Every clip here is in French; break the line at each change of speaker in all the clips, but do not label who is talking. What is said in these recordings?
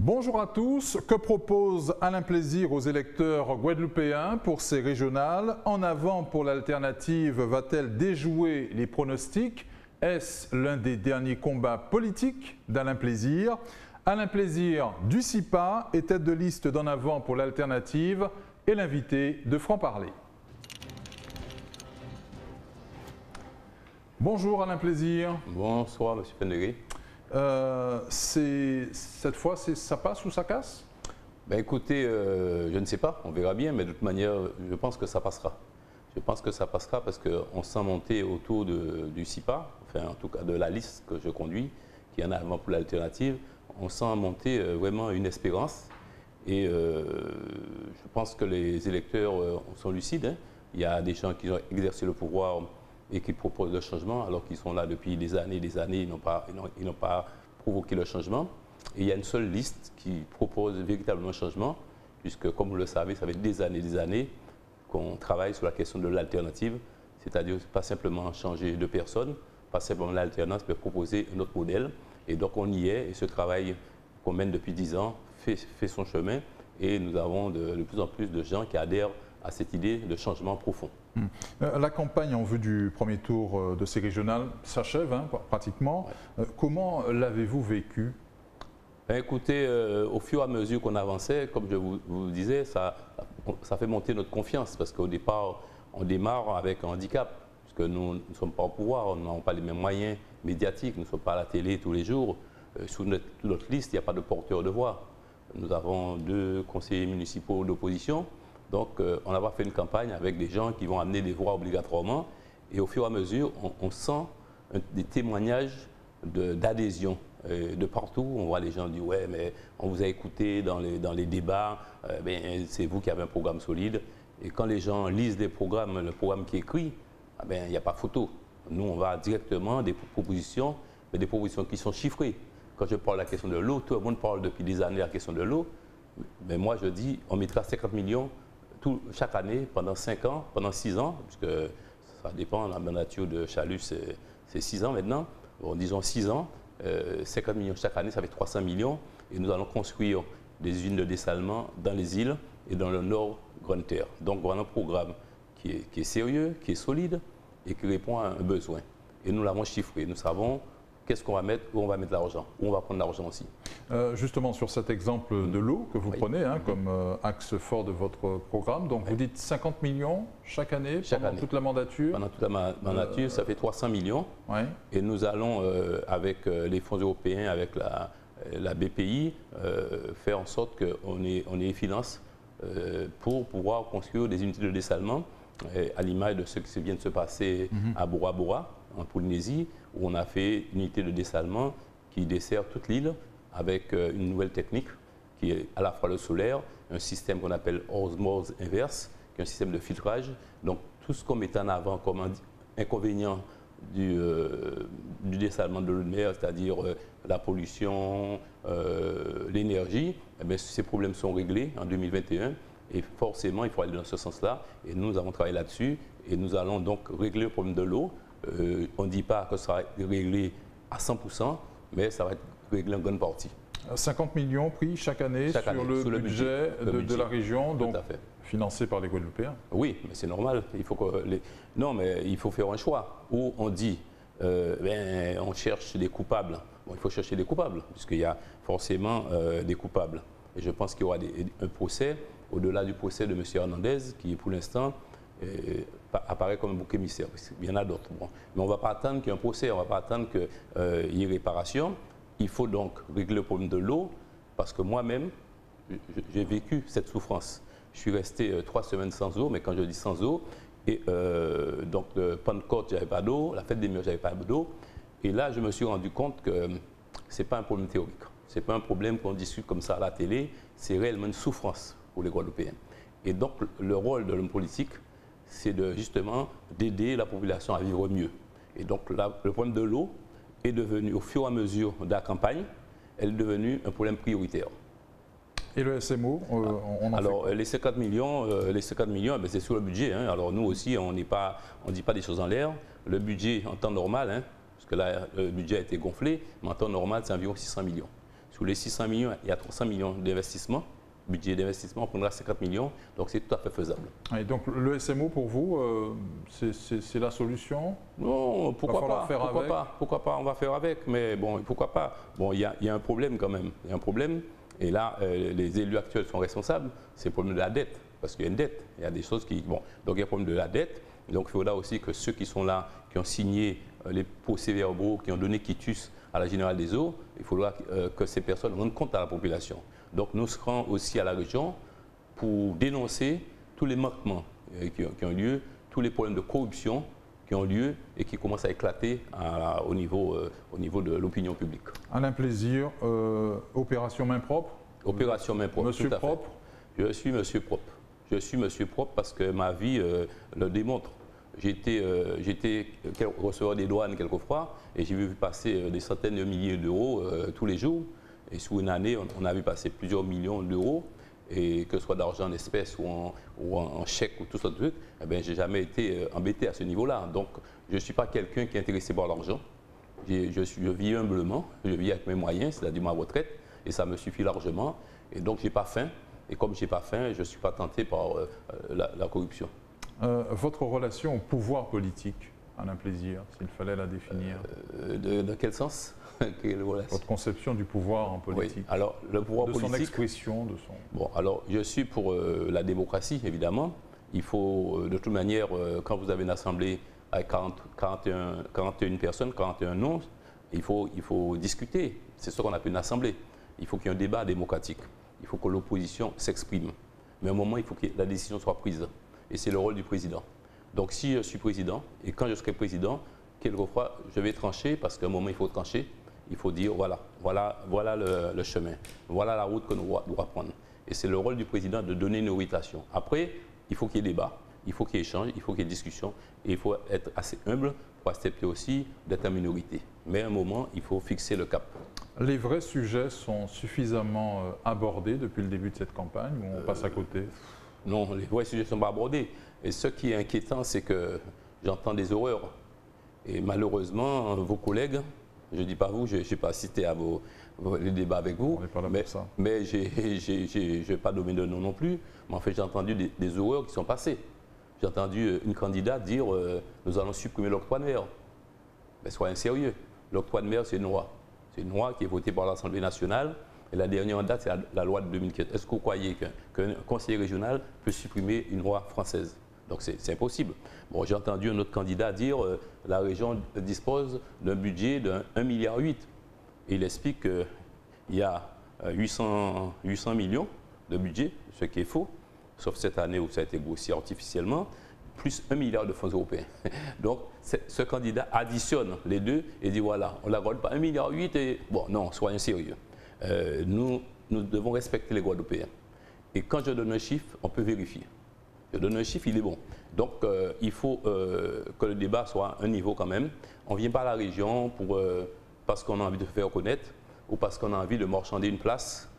Bonjour à tous. Que propose Alain Plaisir aux électeurs guadeloupéens pour ces régionales? En avant pour l'alternative va-t-elle déjouer les pronostics? Est-ce l'un des derniers combats politiques d'Alain Plaisir? Alain Plaisir du CIPA est tête de liste d'En avant pour l'alternative et l'invité de Franc-Parler. Bonjour Alain Plaisir.
Bonsoir M. Fennery.
Cette fois, ça passe ou ça casse?
Ben écoutez, je ne sais pas, on verra bien, mais de toute manière, je pense que ça passera. Je pense que ça passera parce qu'on sent monter autour du CIPA, enfin en tout cas de la liste que je conduis, qui est En avant pour l'alternative, on sent monter vraiment une espérance. Et je pense que les électeurs sont lucides. Hein. Il y a des gens qui ont exercé le pouvoir et qui proposent le changement, alors qu'ils sont là depuis des années, ils n'ont pas provoqué le changement. Et il y a une seule liste qui propose véritablement le changement, puisque, comme vous le savez, ça fait des années qu'on travaille sur la question de l'alternative, c'est-à-dire pas simplement changer de personne, pas simplement l'alternance, mais proposer un autre modèle. Et donc on y est, et ce travail qu'on mène depuis 10 ans fait son chemin, et nous avons de plus en plus de gens qui adhèrent à cette idée de changement profond.
La campagne en vue du premier tour de ces régionales s'achève pratiquement. Ouais. Comment l'avez-vous vécu?
Ben écoutez, au fur et à mesure qu'on avançait, comme je vous disais, ça fait monter notre confiance parce qu'au départ, on démarre avec un handicap, puisque nous ne sommes pas au pouvoir, nous n'avons pas les mêmes moyens médiatiques, nous ne sommes pas à la télé tous les jours. Sous notre liste, il n'y a pas de porteur de voix. Nous avons 2 conseillers municipaux d'opposition. Donc, on n'a pas fait une campagne avec des gens qui vont amener des voix obligatoirement. Et au fur et à mesure, on sent des témoignages d'adhésion. De partout, on voit les gens dire « ouais, mais on vous a écouté dans les débats, c'est vous qui avez un programme solide ». Et quand les gens lisent le programme qui est écrit, il n'y a pas photo. Nous, on va directement des propositions, mais des propositions qui sont chiffrées. Quand je parle de la question de l'eau, tout le monde parle depuis des années de la question de l'eau. Mais moi, je dis, on mettra 50 millions chaque année pendant 5 ans, pendant 6 ans, puisque ça dépend, la nature de Chalus, c'est 6 ans maintenant. Bon, disons 6 ans, 50 millions chaque année, ça fait 300 millions. Et nous allons construire des usines de dessalement dans les îles et dans le nord Grande Terre. Donc voilà un programme qui est sérieux, qui est solide et qui répond à un besoin. Et nous l'avons chiffré. Nous savons qu'est-ce qu'on va mettre, où on va mettre l'argent, où on va prendre l'argent aussi.
Justement, sur cet exemple de l'eau que vous prenez comme axe fort de votre programme, donc vous dites 50 millions chaque année pendant toute la mandature.
Pendant toute la mandature, ça fait 300 millions. Et nous allons, avec les fonds européens, avec la BPI, faire en sorte qu'on ait les finances pour pouvoir construire des unités de dessalement, à l'image de ce qui vient de se passer à Bora Bora, en Polynésie, où on a fait une unité de dessalement qui dessert toute l'île avec une nouvelle technique qui est à la fois le solaire, un système qu'on appelle osmose inverse, qui est un système de filtrage. Donc tout ce qu'on met en avant comme inconvénient du dessalement de l'eau de mer, c'est-à-dire la pollution, l'énergie, ces problèmes sont réglés en 2021 et forcément il faut aller dans ce sens-là. Et nous avons travaillé là-dessus et nous allons donc régler le problème de l'eau. On ne dit pas que ça va être réglé à 100%, mais ça va être réglé en grande partie. 50
millions pris chaque année sur le budget de la région, donc financé par les Guadeloupéens.
Oui, mais c'est normal. Non, mais il faut faire un choix. Où on dit, on cherche des coupables. Bon, il faut chercher des coupables, puisqu'il y a forcément des coupables. Et je pense qu'il y aura un procès, au-delà du procès de M. Hernandez, qui pour l'instant apparaît comme un bouc émissaire. Il y en a d'autres. Bon. Mais on ne va pas attendre qu'il y ait un procès, on ne va pas attendre qu'il y ait réparation. Il faut donc régler le problème de l'eau, parce que moi-même, j'ai vécu cette souffrance. Je suis resté 3 semaines sans eau, mais quand je dis sans eau, et donc Pentecôte, je n'avais pas d'eau, la fête des murs, je n'avais pas d'eau. Et là, je me suis rendu compte que ce n'est pas un problème théorique. Ce n'est pas un problème qu'on discute comme ça à la télé, c'est réellement une souffrance pour les Guadeloupéens. Et donc, le rôle de l'homme politique, c'est justement d'aider la population à vivre mieux. Et donc, le problème de l'eau est devenu, au fur et à mesure de la campagne, elle est devenue un problème prioritaire.
Et le SMO,
alors, les 50 millions, c'est sur le budget. Hein. Alors, nous aussi, on ne dit pas des choses en l'air. Le budget en temps normal, parce que là, le budget a été gonflé, mais en temps normal, c'est environ 600 millions. Sur les 600 millions, il y a 300 millions d'investissement. Budget d'investissement, on prendra 50 millions, donc c'est tout à fait faisable.
Et donc le SMO pour vous, c'est la solution?
Non, pourquoi pas, on va faire avec, mais bon, pourquoi pas. Bon, il y a un problème quand même, il y a un problème, et là, les élus actuels sont responsables, c'est le problème de la dette, parce qu'il y a une dette, il y a des choses qui... Bon, donc il y a un problème de la dette, donc il faudra aussi que ceux qui sont là, qui ont signé les procès-verbaux, qui ont donné quitus à la Générale des Eaux, il faudra que ces personnes rendent compte à la population. Donc nous serons aussi à la région pour dénoncer tous les manquements qui ont lieu, tous les problèmes de corruption qui ont lieu et qui commencent à éclater au niveau de l'opinion publique.
Alain Plaisir, opération main propre?
Opération main propre,
Monsieur
tout à fait.
propre?
Je suis monsieur propre. Je suis monsieur propre parce que ma vie le démontre. J'étais receveur des douanes quelquefois et j'ai vu passer des centaines de milliers d'euros tous les jours. Et sur une année, on a vu passer plusieurs millions d'euros, et que ce soit d'argent en espèces ou en chèque ou tout ce truc, eh bien, je n'ai jamais été embêté à ce niveau-là. Donc, je ne suis pas quelqu'un qui est intéressé par l'argent. Je vis humblement, je vis avec mes moyens, c'est-à-dire ma retraite, et ça me suffit largement. Et donc, je n'ai pas faim. Et comme je n'ai pas faim, je ne suis pas tenté par la corruption.
Votre relation au pouvoir politique, Alain Plaisir, s'il fallait la définir?
Dans quel sens?
Votre conception du pouvoir en politique.
Oui. Alors, le pouvoir
de
politique,
son expression, de son...
Bon, alors, je suis pour la démocratie, évidemment. Il faut, de toute manière, quand vous avez une assemblée avec 41 personnes, 41 noms, il faut discuter. C'est ce qu'on appelle une assemblée. Il faut qu'il y ait un débat démocratique. Il faut que l'opposition s'exprime. Mais à un moment, il faut que la décision soit prise. Et c'est le rôle du président. Donc, si je suis président, et quand je serai président, quelquefois, je vais trancher, parce qu'à un moment, il faut trancher. Il faut dire, voilà le chemin, voilà la route que nous devons prendre. Et c'est le rôle du président de donner une orientation. Après, il faut qu'il y ait débat, il faut qu'il y ait échange, il faut qu'il y ait discussion. Et il faut être assez humble pour accepter aussi d'être en minorité. Mais à un moment, il faut fixer le cap.
Les vrais sujets sont suffisamment abordés depuis le début de cette campagne, ou on passe à côté?
Non, les vrais sujets ne sont pas abordés. Et ce qui est inquiétant, c'est que j'entends des horreurs. Et malheureusement, vos collègues, je ne dis pas vous, je n'ai pas assisté à les débats avec vous, mais je ne vais pas nommer de nom non plus. Mais en fait, j'ai entendu des horreurs qui sont passées. J'ai entendu une candidate dire nous allons supprimer l'octroi de mer. Mais soyez sérieux, l'octroi de mer, c'est une loi. C'est une loi qui est votée par l'Assemblée nationale. Et la dernière en date, c'est la loi de 2004. Est-ce que vous croyez qu'un conseiller régional peut supprimer une loi française? Donc c'est impossible. Bon, j'ai entendu un autre candidat dire la région dispose d'un budget de 1,8 milliard. Et il explique qu'il y a 800 millions de budget, ce qui est faux, sauf cette année où ça a été grossi artificiellement, plus 1 milliard de fonds européens. Donc ce candidat additionne les deux et dit voilà, on ne l'accorde pas 1,8 milliard et... Bon, non, soyons sérieux. Nous devons respecter les Guadeloupéens. Et quand je donne un chiffre, on peut vérifier. Je donne un chiffre, il est bon. Donc, il faut que le débat soit à un niveau quand même. On ne vient pas à la région parce qu'on a envie de se faire connaître ou parce qu'on a envie de marchander une place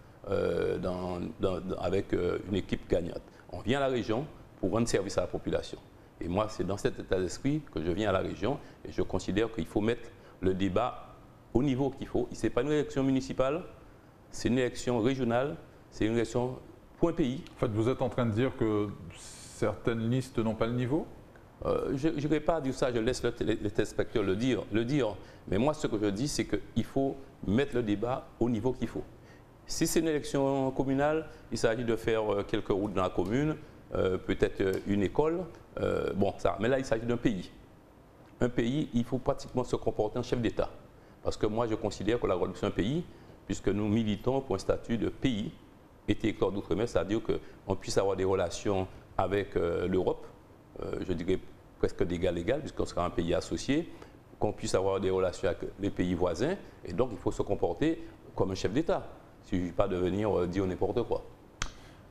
avec une équipe gagnante. On vient à la région pour rendre service à la population. Et moi, c'est dans cet état d'esprit que je viens à la région et je considère qu'il faut mettre le débat au niveau qu'il faut. Ce n'est pas une élection municipale, c'est une élection régionale, c'est une élection pour un pays. En
fait, vous êtes en train de dire que certaines listes n'ont pas le niveau?
Je ne vais pas dire ça, je laisse les téléspectateurs le dire. Mais moi, ce que je dis, c'est qu'il faut mettre le débat au niveau qu'il faut. Si c'est une élection communale, il s'agit de faire quelques routes dans la commune, peut-être une école, bon, ça. Mais là, il s'agit d'un pays. Un pays, il faut pratiquement se comporter en chef d'État. Parce que moi, je considère que la Guadeloupe, c'est un pays, puisque nous militons pour un statut de pays et territoire d'outre-mer, c'est-à-dire qu'on puisse avoir des relations avec l'Europe, je dirais presque d'égal à égal, puisqu'on sera un pays associé, qu'on puisse avoir des relations avec les pays voisins, et donc il faut se comporter comme un chef d'État. Il ne suffit pas de venir dire n'importe quoi.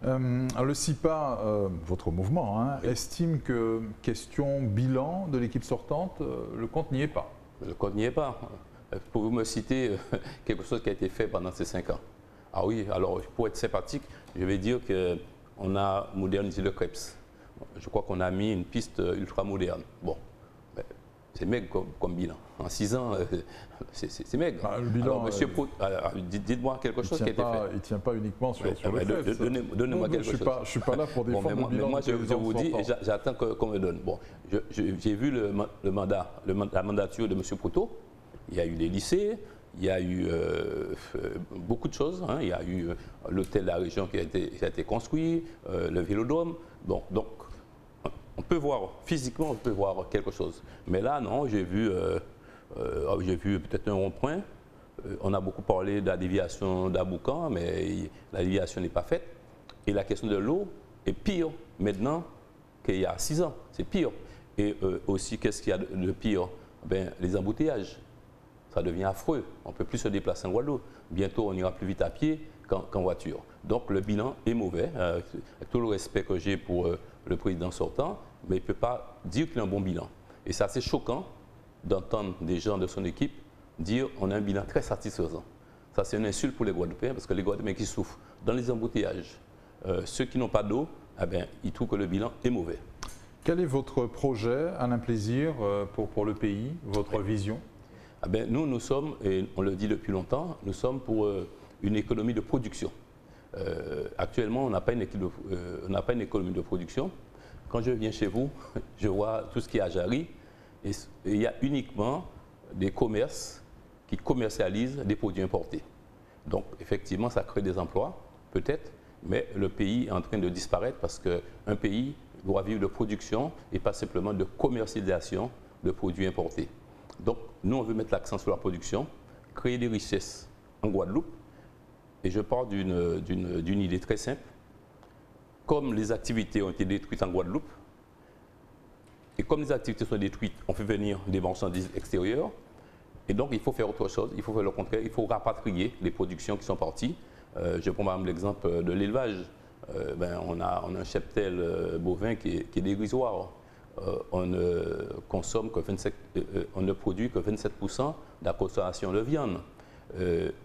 Le CIPA, votre mouvement, hein, oui, estime que, question bilan de l'équipe sortante, le compte n'y est pas.
Le compte n'y est pas. Pouvez-vous me citer quelque chose qui a été fait pendant ces 5 ans? Ah oui, alors pour être sympathique, je vais dire qu'on a modernisé le CREPS. Je crois qu'on a mis une piste ultra moderne. Bon, c'est maigre comme bilan. En 6 ans, c'est maigre.
Bah, le bilan,
alors, monsieur dites-moi quelque chose qui a été fait.
Il ne tient pas uniquement sur le fait.
Donnez-moi quelque chose.
Je ne suis pas là pour défendre le bilan.
Mais moi, je vous dis, et j'attends qu'on me donne. Bon, j'ai vu la mandature de M. Proto. Il y a eu les lycées, il y a eu beaucoup de choses. Hein. Il y a eu l'hôtel de la région qui a été construit, le vélodrome. Bon, donc, on peut voir, physiquement, on peut voir quelque chose. Mais là, non, j'ai vu peut-être un rond-point. On a beaucoup parlé de la déviation d'Aboukan, mais la déviation n'est pas faite. Et la question de l'eau est pire maintenant qu'il y a 6 ans. C'est pire. Et aussi, qu'est-ce qu'il y a de pire? Ben, les embouteillages. Ça devient affreux. On ne peut plus se déplacer en Guadeloupe. Bientôt, on ira plus vite à pied qu'en voiture. Donc, le bilan est mauvais. Avec tout le respect que j'ai pour le président sortant, mais il ne peut pas dire qu'il a un bon bilan. Et c'est assez choquant d'entendre des gens de son équipe dire qu'on a un bilan très satisfaisant. Ça, c'est une insulte pour les Guadeloupéens, parce que les Guadeloupéens qui souffrent dans les embouteillages, ceux qui n'ont pas d'eau, eh bien, ils trouvent que le bilan est mauvais.
Quel est votre projet, Alain Plaisir, pour le pays, votre vision?
Eh bien, nous sommes, et on le dit depuis longtemps, nous sommes pour une économie de production. Actuellement, on n'a pas une économie de production. Quand je viens chez vous, je vois tout ce qui est à Jarry, et il y a uniquement des commerces qui commercialisent des produits importés. Donc, effectivement, ça crée des emplois, peut-être, mais le pays est en train de disparaître parce qu'un pays doit vivre de production et pas simplement de commercialisation de produits importés. Donc, nous, on veut mettre l'accent sur la production, créer des richesses en Guadeloupe. Et je pars d'une idée très simple. Comme les activités ont été détruites en Guadeloupe, et comme les activités sont détruites, on fait venir des marchandises extérieures. Et donc, il faut faire autre chose. Il faut faire le contraire. Il faut rapatrier les productions qui sont parties. Je prends par exemple l'exemple de l'élevage. On a un cheptel bovin qui est dérisoire. On ne produit que 27% de la consommation de viande.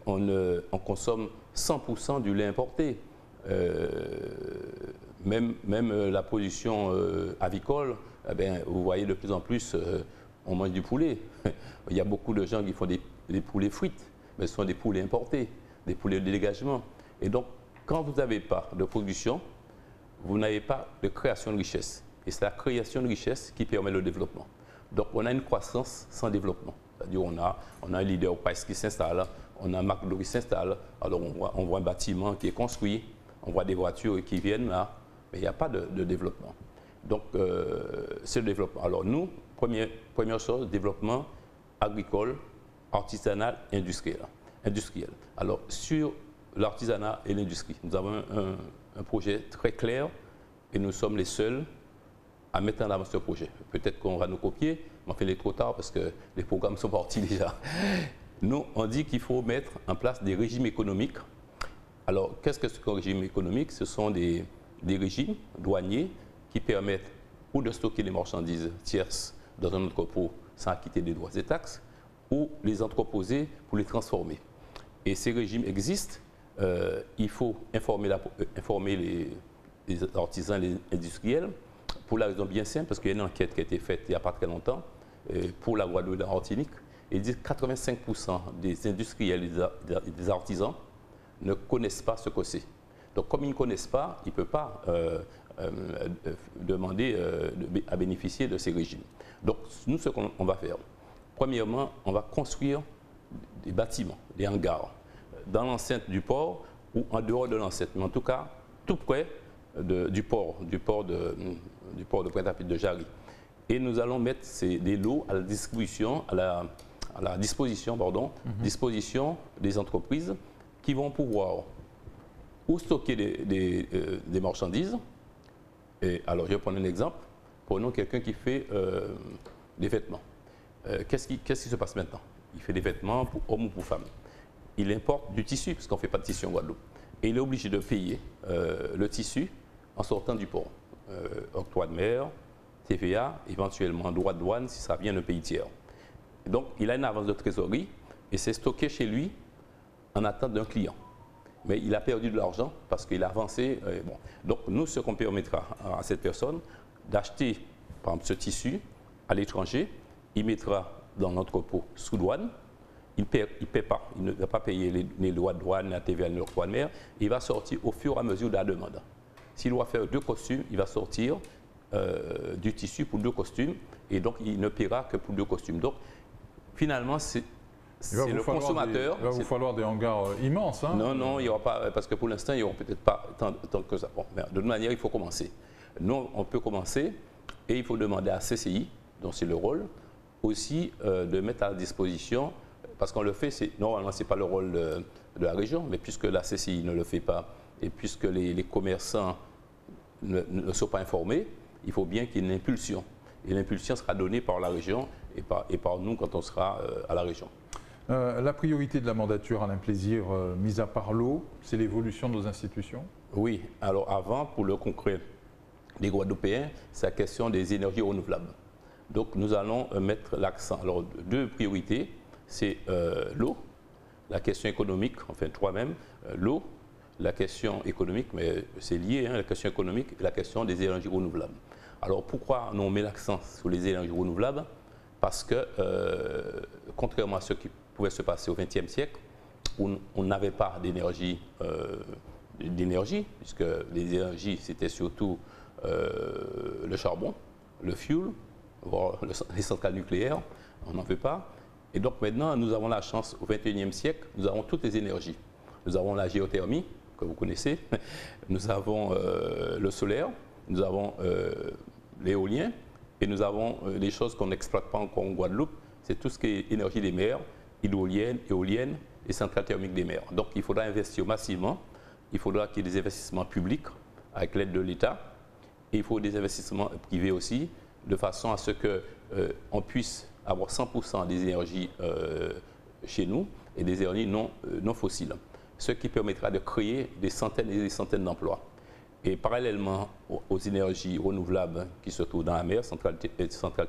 On consomme 100% du lait importé. Même la production avicole, eh bien, vous voyez de plus en plus, on mange du poulet. Il y a beaucoup de gens qui font des poulets frites, mais ce sont des poulets importés, des poulets de délégagement. Et donc, quand vous n'avez pas de production, vous n'avez pas de création de richesse. Et c'est la création de richesse qui permet le développement. Donc, on a une croissance sans développement. C'est-à-dire on a un leader Price qui s'installe, on a McDo qui s'installe, alors on voit un bâtiment qui est construit, on voit des voitures qui viennent là, mais il n'y a pas de développement. Donc, c'est le développement. Alors nous, première chose, développement agricole, artisanal, industriel. Alors, sur l'artisanat et l'industrie, nous avons un projet très clair et nous sommes les seuls à mettre en avant ce projet. Peut-être qu'on va nous copier, mais enfin, il est trop tard parce que les programmes sont partis déjà. Nous, on dit qu'il faut mettre en place des régimes économiques. Alors, qu'est-ce qu'un régime économique? Ce sont des régimes douaniers qui permettent ou de stocker les marchandises tierces dans un entrepôt sans acquitter des droits et taxes, ou les entreposer pour les transformer. Et ces régimes existent. Il faut informer les artisans, les industriels, pour la raison bien simple, parce qu'il y a une enquête qui a été faite il n'y a pas très longtemps pour la Guadeloupe et la Martinique, et dit que 85% des industriels et des artisans ne connaissent pas ce que c'est. Donc comme ils ne connaissent pas, ils ne peuvent pas demander à bénéficier de ces régimes. Donc nous, ce qu'on va faire, premièrement, on va construire des bâtiments, des hangars, dans l'enceinte du port ou en dehors de l'enceinte, mais en tout cas tout près du port de Pointe-à-Pitre de Jarry. Et nous allons mettre des lots à la disposition, disposition des entreprises qui vont pouvoir ou stocker des marchandises. Et alors, je vais prendre un exemple. Prenons quelqu'un qui fait des vêtements. Qu'est-ce qui se passe maintenant? Il fait des vêtements pour hommes ou pour femmes. Il importe du tissu, parce qu'on ne fait pas de tissu en Guadeloupe. Et il est obligé de payer le tissu en sortant du port. Octroi de mer, TVA, éventuellement droit de douane si ça vient d'un pays tiers. Et donc, il a une avance de trésorerie et c'est stocké chez lui en attente d'un client. Mais il a perdu de l'argent parce qu'il a avancé. Donc, nous, ce qu'on permettra à cette personne, d'acheter, par exemple, ce tissu à l'étranger il mettra dans l'entrepôt sous douane, il ne paie pas, il ne va pas payer les droits de douane, la TVA, les droits de mer, il va sortir au fur et à mesure de la demande. S'il doit faire 2 costumes, il va sortir du tissu pour 2 costumes, et donc il ne paiera que pour 2 costumes. Donc finalement, c'est le consommateur.
Il va vous falloir des hangars immenses. Hein.
Non, il n'y aura pas, parce que pour l'instant, il n'y aura peut-être pas tant que ça. Bon, mais de toute manière, il faut commencer. Nous, on peut commencer, et il faut demander à CCI, dont c'est le rôle, aussi de mettre à disposition, parce qu'on le fait, normalement, ce n'est pas le rôle de la région, mais puisque la CCI ne le fait pas, et puisque les commerçants ne sont pas informés, il faut bien qu'il y ait une impulsion. Et l'impulsion sera donnée par la région et par nous quand on sera à la région.
La priorité de la mandature, Alain Plaisir, mise à part l'eau, c'est l'évolution de nos institutions?
Oui, alors avant, pour le concret des Guadeloupéens, c'est la question des énergies renouvelables. Donc nous allons mettre l'accent. Alors 2 priorités, c'est l'eau, la question économique, enfin 3 même, l'eau, la question économique, mais c'est lié, hein, la question économique et la question des énergies renouvelables. Alors pourquoi on met l'accent sur les énergies renouvelables? Parce que, contrairement à ce qui pouvait se passer au XXe siècle, où on n'avait pas d'énergie, puisque les énergies, c'était surtout le charbon, le fuel, voire les centrales nucléaires, on n'en veut pas. Et donc maintenant, nous avons la chance, au XXIe siècle, nous avons toutes les énergies. Nous avons la géothermie, que vous connaissez, nous avons le solaire, nous avons l'éolien, et nous avons des choses qu'on n'exploite pas encore en Guadeloupe, c'est tout ce qui est énergie des mers, hydrolienne, éolienne et centrales thermiques des mers. Donc il faudra investir massivement, il faudra qu'il y ait des investissements publics avec l'aide de l'État, et il faut des investissements privés aussi, de façon à ce qu'on puisse avoir 100% des énergies chez nous et des énergies non fossiles, ce qui permettra de créer des centaines et des centaines d'emplois. Et parallèlement aux énergies renouvelables qui se trouvent dans la mer, centrales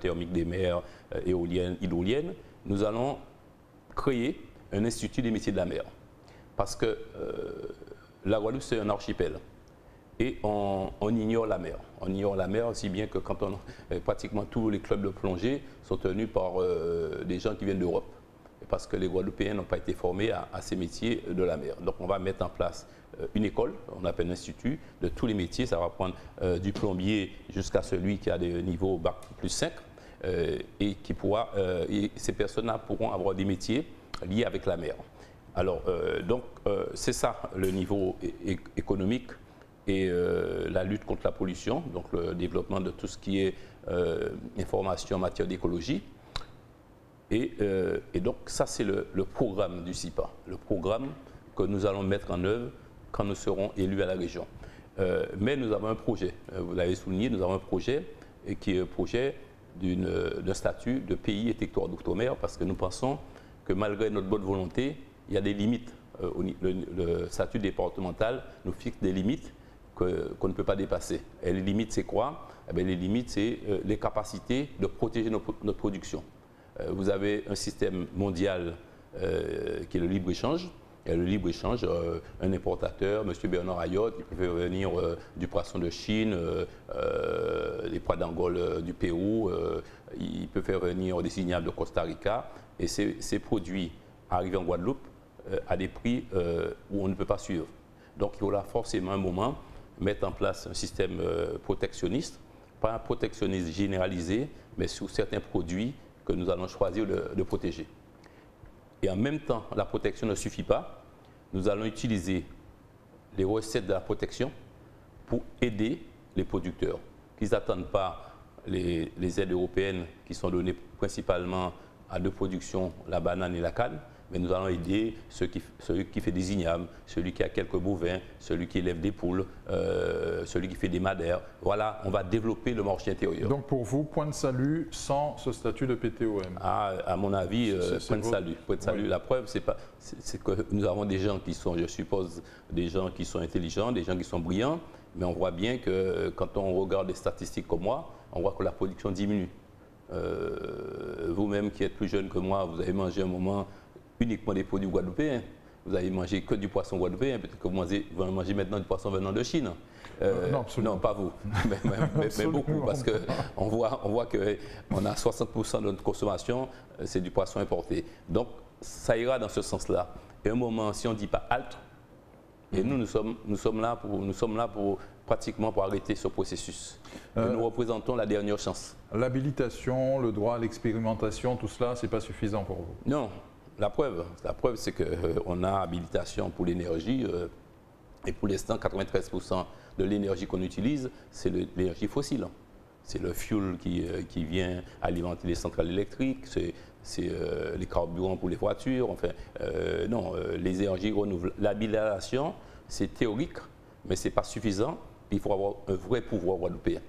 thermiques des mers, éoliennes, hydroliennes, nous allons créer un institut des métiers de la mer. Parce que la Guadeloupe, c'est un archipel. Et on ignore la mer. On ignore la mer aussi bien que quand pratiquement tous les clubs de plongée sont tenus par des gens qui viennent d'Europe. Parce que les Guadeloupéens n'ont pas été formés à ces métiers de la mer. Donc on va mettre en place une école, on appelle l'institut, de tous les métiers. Ça va prendre du plombier jusqu'à celui qui a des niveaux bac plus 5. Et ces personnes-là pourront avoir des métiers liés avec la mer. Alors, c'est ça le niveau économique et la lutte contre la pollution, donc le développement de tout ce qui est information en matière d'écologie. Et donc, ça, c'est le programme du CIPA, le programme que nous allons mettre en œuvre quand nous serons élus à la région. Mais nous avons un projet, vous l'avez souligné, nous avons un projet qui est un projet d'un statut de pays et territoire d'outre-mer, parce que nous pensons que malgré notre bonne volonté, il y a des limites. Le statut départemental nous fixe des limites qu'on ne peut pas dépasser. Et les limites, c'est quoi? Eh bien, les limites, c'est les capacités de protéger notre production. Vous avez un système mondial qui est le libre-échange. Et le libre-échange, un importateur, M. Bernard Ayotte, il peut venir du poisson de Chine, des pois d'Angola du Pérou, il peut faire venir des ignames de Costa Rica. Et ces produits arrivent en Guadeloupe à des prix où on ne peut pas suivre. Donc il faudra forcément un moment mettre en place un système protectionniste, pas un protectionnisme généralisé, mais sur certains produits que nous allons choisir de protéger. Et en même temps, la protection ne suffit pas. Nous allons utiliser les recettes de la protection pour aider les producteurs, qu'ils n'attendent pas les aides européennes qui sont données principalement à deux productions, la banane et la canne, mais nous allons aider celui qui fait des ignames, celui qui a quelques bovins, celui qui élève des poules, celui qui fait des madères. Voilà, on va développer le marché intérieur.
Donc pour vous, point de salut sans ce statut de PTOM?
À mon avis, point de salut. Point de salut. Oui. La preuve, c'est que nous avons des gens qui sont, je suppose, des gens qui sont intelligents, des gens qui sont brillants, mais on voit bien que quand on regarde des statistiques comme moi, on voit que la production diminue. Vous-même qui êtes plus jeune que moi, vous avez mangé un moment uniquement des produits guadeloupéens. vous avez mangé que du poisson guadeloupéen, peut-être que vous mangez maintenant du poisson venant de Chine.
Non, absolument.
Non, pas vous, mais beaucoup, parce qu'on voit qu'on a 60% de notre consommation, c'est du poisson importé. Donc, ça ira dans ce sens-là. Et à un moment, si on ne dit pas halte, et nous sommes là pour pratiquement pour arrêter ce processus. Nous représentons la dernière chance. L'habilitation,
le droit à l'expérimentation, tout cela, ce n'est pas suffisant pour vous?
Non. La preuve c'est qu'on a habilitation pour l'énergie et pour l'instant, 93% de l'énergie qu'on utilise, c'est l'énergie fossile. C'est le fuel qui vient alimenter les centrales électriques, c'est les carburants pour les voitures, enfin, non, les énergies renouvelables. L'habilitation, c'est théorique, mais ce n'est pas suffisant. Il faut avoir un vrai pouvoir guadeloupéen.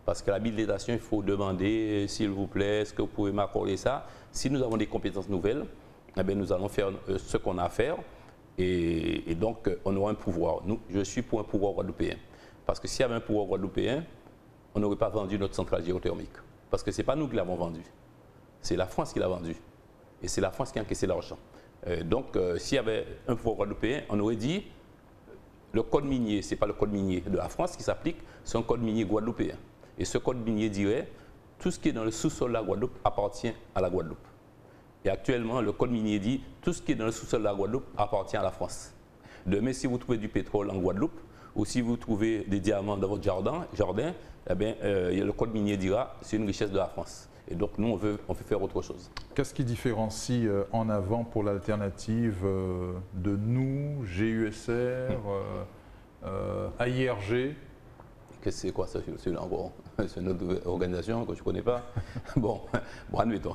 Parce que l'habilitation, il faut demander, s'il vous plaît, est-ce que vous pouvez m'accorder ça? Si nous avons des compétences nouvelles, eh bien, nous allons faire ce qu'on a à faire et donc on aura un pouvoir. Je suis pour un pouvoir guadeloupéen. Parce que s'il y avait un pouvoir guadeloupéen, on n'aurait pas vendu notre centrale géothermique. Parce que ce n'est pas nous qui l'avons vendue. C'est la France qui l'a vendue. Et c'est la France qui a encaissé l'argent. Donc, s'il y avait un pouvoir guadeloupéen, on aurait dit le code minier, ce n'est pas le code minier de la France qui s'applique, c'est un code minier guadeloupéen. Et ce code minier dirait tout ce qui est dans le sous-sol de la Guadeloupe appartient à la Guadeloupe. Et actuellement, le code minier dit tout ce qui est dans le sous-sol de la Guadeloupe appartient à la France. Demain, si vous trouvez du pétrole en Guadeloupe ou si vous trouvez des diamants dans votre jardin, eh bien, le code minier dira c'est une richesse de la France. Et donc, nous, on veut faire autre chose. Qu'est-ce qui différencie En Avant pour l'Alternative
de nous, GUSR, AIRG?
C'est quoi ça? C'est une autre organisation que je ne connais pas. Bon, admettons.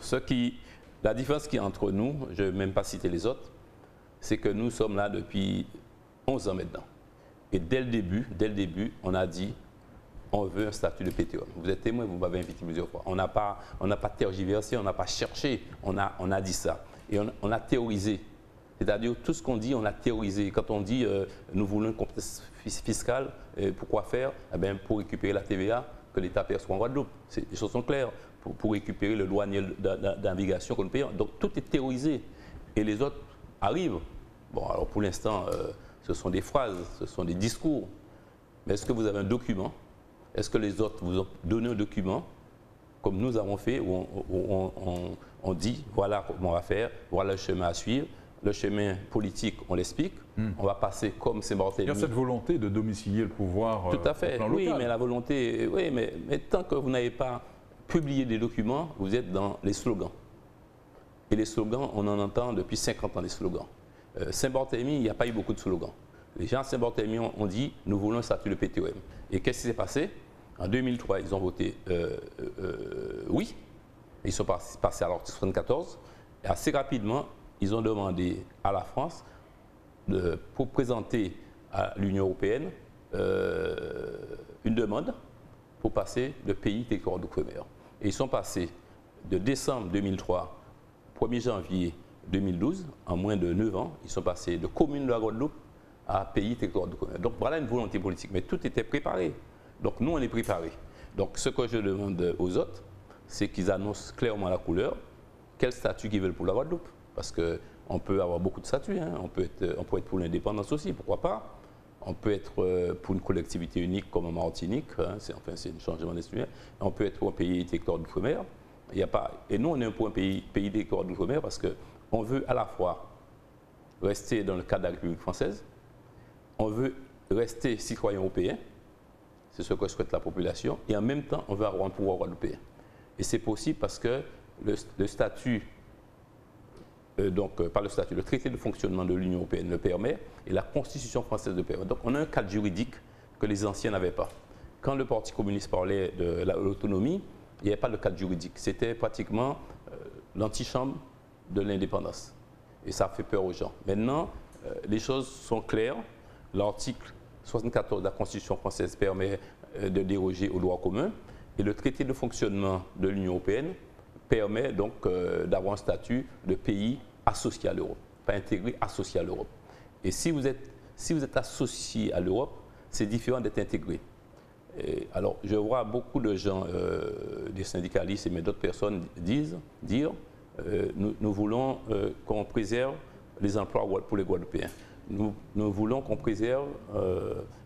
La différence qui est entre nous, je ne vais même pas citer les autres, c'est que nous sommes là depuis 11 ans maintenant. Et dès le début, on a dit on veut un statut de PTOM. Vous êtes témoin, vous m'avez invité plusieurs fois. On n'a pas tergiversé, on n'a pas cherché, on a dit ça. Et on a théorisé. C'est-à-dire tout ce qu'on dit, on l'a théorisé. Quand on dit nous voulons une compétence fiscale, pourquoi faire? Eh bien, pour récupérer la TVA que l'État perçoit en Guadeloupe. Les choses sont claires. Pour récupérer le douanier de navigation que nous payons. Donc tout est théorisé. Et les autres arrivent. Bon, alors pour l'instant, ce sont des phrases, ce sont des discours. Mais est-ce que vous avez un document? Est-ce que les autres vous ont donné un document, comme nous avons fait, où on dit voilà comment on va faire, voilà le chemin à suivre. Le chemin politique, on l'explique. On va passer comme Saint-Barthélemy.
Il y a cette volonté de domicilier le pouvoir.
Tout à fait.
Plan
oui,
local.
Mais la volonté, oui, mais tant que vous n'avez pas publié des documents, vous êtes dans les slogans. Et les slogans, on en entend depuis 50 ans des slogans. Saint-Barthélemy, il n'y a pas eu beaucoup de slogans. Les gens à Saint-Barthélemy ont dit nous voulons un statut de PTOM. Et qu'est-ce qui s'est passé? En 2003, ils ont voté oui. Ils sont passés à l'article 74. Et assez rapidement, ils ont demandé à la France pour présenter à l'Union européenne une demande pour passer de pays territoire d'outre-mer. Et ils sont passés de décembre 2003 au 1er janvier 2012, en moins de 9 ans, ils sont passés de commune de la Guadeloupe à pays territoire d'outre-mer. Donc voilà une volonté politique, mais tout était préparé. Donc nous, on est préparés. Donc ce que je demande aux autres, c'est qu'ils annoncent clairement la couleur, quel statut qu'ils veulent pour la Guadeloupe. Parce qu'on peut avoir beaucoup de statuts, hein. On peut être pour l'indépendance aussi, pourquoi pas. On peut être pour une collectivité unique comme en Martinique, hein. C'est un changement d'instrument. On peut être pour un pays territoire d'outre-mer. Et nous, on est pour un pays territoire d'outre-mer parce qu'on veut à la fois rester dans le cadre de la République française, on veut rester citoyen européen, c'est ce que souhaite la population, et en même temps, on veut avoir un pouvoir guadeloupéen. Et c'est possible parce que le statut, pas le statut, le traité de fonctionnement de l'Union européenne le permet et la Constitution française le permet. Donc on a un cadre juridique que les anciens n'avaient pas. Quand le Parti communiste parlait de l'autonomie, il n'y avait pas de cadre juridique. C'était pratiquement l'antichambre de l'indépendance. Et ça fait peur aux gens. Maintenant, les choses sont claires. L'article 74 de la Constitution française permet de déroger au droit commun. Et le traité de fonctionnement de l'Union européenne permet donc d'avoir un statut de pays associé à l'Europe. Pas intégré, associé à l'Europe. Et si vous êtes associé à l'Europe, c'est différent d'être intégré. Alors, je vois beaucoup de gens, des syndicalistes et d'autres personnes dire nous voulons qu'on préserve les emplois pour les Guadeloupéens. Nous voulons qu'on préserve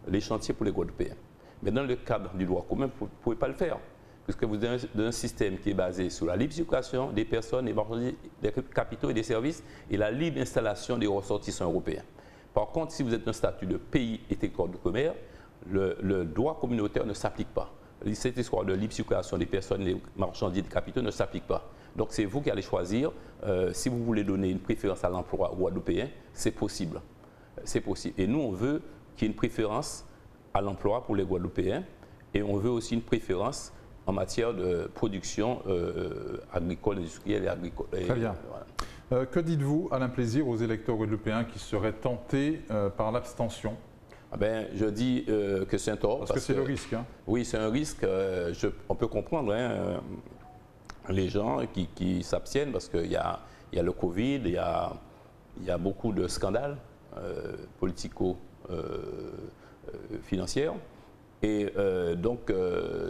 les chantiers pour les Guadeloupéens. Mais dans le cadre du droit commun, vous ne pouvez pas le faire. Puisque vous avez un système qui est basé sur la libre circulation des personnes, des marchandises, des capitaux et des services et la libre installation des ressortissants européens. Par contre, si vous êtes un statut de pays et territoire de commerce, le droit communautaire ne s'applique pas. Cette histoire de libre circulation des personnes, des marchandises, des capitaux ne s'applique pas. Donc c'est vous qui allez choisir. Si vous voulez donner une préférence à l'emploi guadeloupéen, c'est possible. C'est possible. Et nous, on veut qu'il y ait une préférence à l'emploi pour les Guadeloupéens et on veut aussi une préférence en matière de production agricole, industrielle et agricole.
Très bien. Voilà. Que dites-vous, Alain Plaisir, aux électeurs guadeloupéens qui seraient tentés par l'abstention?
Je dis que c'est un tort.
Parce que c'est le risque. Hein.
Oui, c'est un risque. On peut comprendre les gens qui s'abstiennent parce qu'il y a le Covid, il y a beaucoup de scandales politico-financiers. Et donc,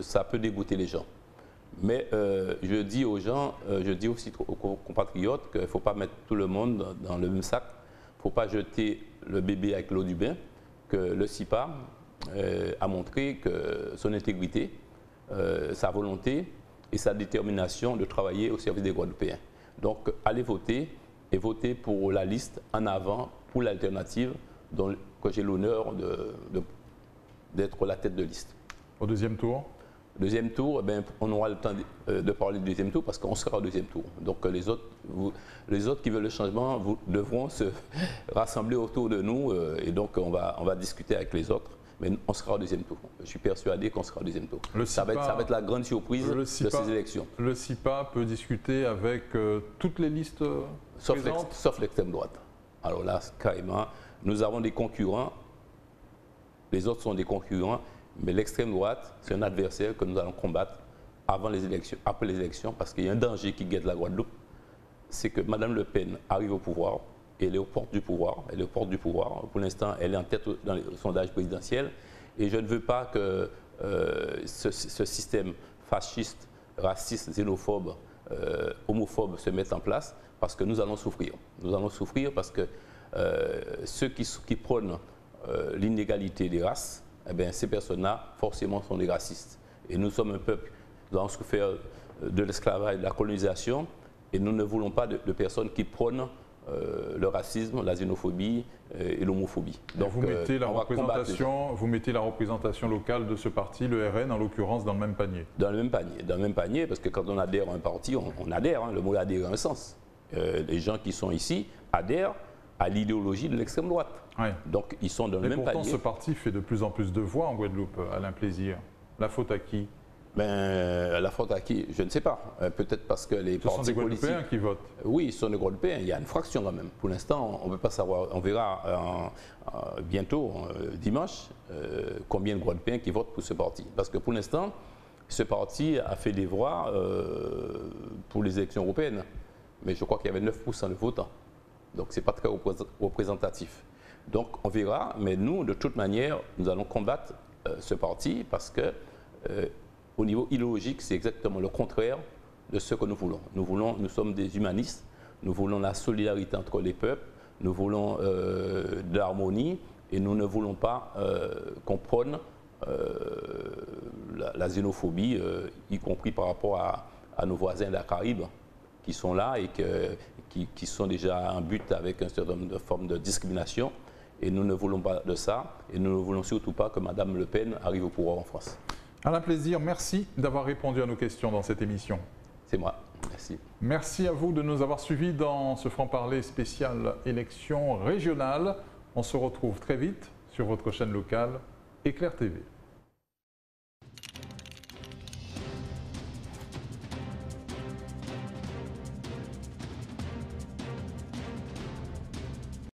ça peut dégoûter les gens. Mais je dis aux gens, je dis aussi aux compatriotes qu'il ne faut pas mettre tout le monde dans le même sac. Il ne faut pas jeter le bébé avec l'eau du bain, que le CIPA a montré que son intégrité, sa volonté et sa détermination de travailler au service des Guadeloupéens. Donc, allez voter et votez pour la liste en avant, pour l'alternative, que j'ai l'honneur d'être la tête de liste.
Au deuxième tour?
Deuxième tour, on aura le temps de parler du deuxième tour parce qu'on sera au deuxième tour. Donc les autres qui veulent le changement devront se rassembler autour de nous et donc on va discuter avec les autres. Mais on sera au deuxième tour. Je suis persuadé qu'on sera au deuxième tour. Ça va être la grande surprise de ces élections.
Le CIPA peut discuter avec toutes les listes présentes
sauf l'extrême droite. Alors là, carrément, nous avons des concurrents. Les autres sont des concurrents. Mais l'extrême droite, c'est un adversaire que nous allons combattre avant les élections, après les élections, parce qu'il y a un danger qui guette la Guadeloupe. C'est que Mme Le Pen arrive au pouvoir, et elle est aux portes du pouvoir. Elle est aux portes du pouvoir. Pour l'instant, elle est en tête dans les sondages présidentiels. Et je ne veux pas que ce système fasciste, raciste, xénophobe, homophobe se mette en place, parce que nous allons souffrir. Nous allons souffrir parce que ceux qui prônent l'inégalité des races, ces personnes-là, forcément, sont des racistes. Et nous sommes un peuple, nous avons souffert de l'esclavage, de la colonisation, et nous ne voulons pas de personnes qui prônent le racisme, la xénophobie et l'homophobie.
Donc, vous mettez la représentation locale de ce parti, le RN, en l'occurrence, dans le même panier.
Dans le même panier, parce que quand on adhère à un parti, on adhère, le mot adhérer a un sens. Les gens qui sont ici adhèrent à l'idéologie de l'extrême droite.
Oui.
Donc ils sont dans le même panier.
Mais pourtant, ce parti fait de plus en plus de voix en Guadeloupe, Alain Plaisir. La faute à qui?
La faute à qui? Je ne sais pas. Peut-être parce que les partis
politiques... Ce sont des Guadeloupéens qui votent?
Oui, ce sont des Guadeloupéens. Il y a une fraction quand même. Pour l'instant, on ne peut pas savoir. On verra bientôt, dimanche, combien de Guadeloupéens qui votent pour ce parti. Parce que pour l'instant, ce parti a fait des voix pour les élections européennes. Mais je crois qu'il y avait 9% de votants. Donc, ce n'est pas très représentatif. Donc, on verra. Mais nous, de toute manière, nous allons combattre ce parti parce que, au niveau idéologique, c'est exactement le contraire de ce que nous voulons. Nous sommes des humanistes. Nous voulons la solidarité entre les peuples. Nous voulons de l'harmonie. Et nous ne voulons pas qu'on prône la xénophobie, y compris par rapport à nos voisins de la Caraïbe, qui sont là et qui sont déjà en but avec un certain nombre de formes de discrimination. Et nous ne voulons pas de ça. Et nous ne voulons surtout pas que Mme Le Pen arrive au pouvoir en France.
Alain Plaisir, merci d'avoir répondu à nos questions dans cette émission.
C'est moi. Merci.
Merci à vous de nous avoir suivis dans ce franc-parler spécial élection régionale. On se retrouve très vite sur votre chaîne locale Éclair TV.